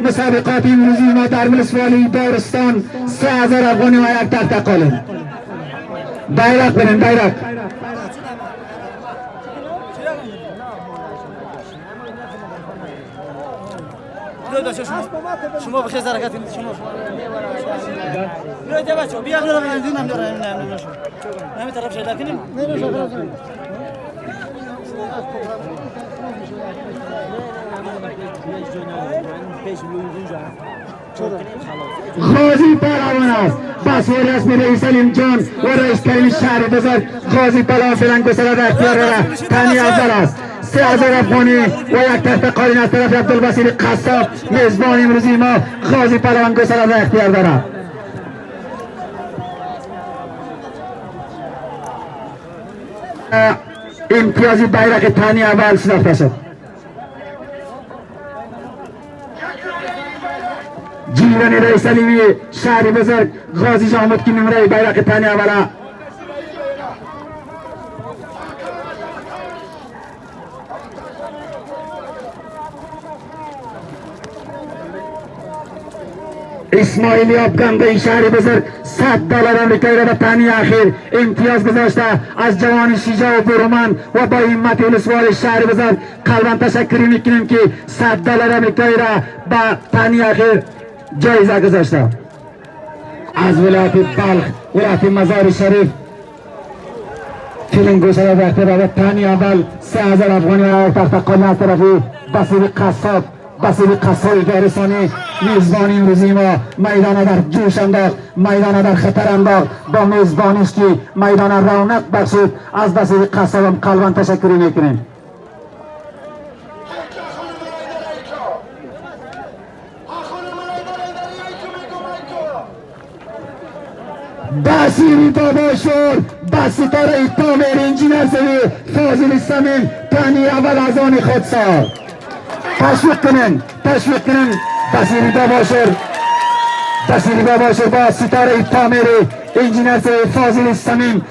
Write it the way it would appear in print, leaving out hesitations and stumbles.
مسابقات امروزی ما در ولسوالی دارستان 3000 افغانی و یک تخته قالب. بیرق برین، بیرق. شما بخیر حرکت کنید. شما بیاید بچه‌ها، بیا برو ببینید نم داره نم نشون. نمی طرف شیدا کنیم. غازی پهلوان است. بسیاری است میره سلیم جان و رئیس کریم شهر بزرگ غازی پهلوان فعلا گسله در اختیار داره. تنی اول است. 3000 افغانی و یک تخت قالین از طرف عبدالبصیر قصاب میزبان امروزی ما غازی پهلوان گسله در اختیار داره. امتیازی بیرق تنی اول شناخته شد. جیرانی رئیس علیمی شهر بزرگ غازی جامد که نمره بیرق تنی اوله. اسماعیلی افغانده شهر بزرگ $100 آمریکایی را به تنی اخیر امتیاز گذاشته از جوان شجاع و برومند و با همت ولسوال شهر بزرگ قلبا تشکر میکنیم که $100 آمریکایی را به تنی اخیر جایزه گذاشته. از ولایت بلخ ولایت مزار شریف فیلم گوشه به اختیار تنی اول 3000 افغانی و تخت قالین از طرفی بصیر قصاب دارستانی میزبان امروزی ما میدان در جوش انداخت، میدان در خطر انداخت با میزبانیش که میدان رونق بخشید. از بصیر قصابم قلبا تشکر میکنیم. بصیری داداشور بسیطاره تامیر انجینر سوی فاضل سمین تنی اول از آن خود سال تشویق کنن بصیری داداشور با ستاره تامیر انجینر سوی فاضل سمین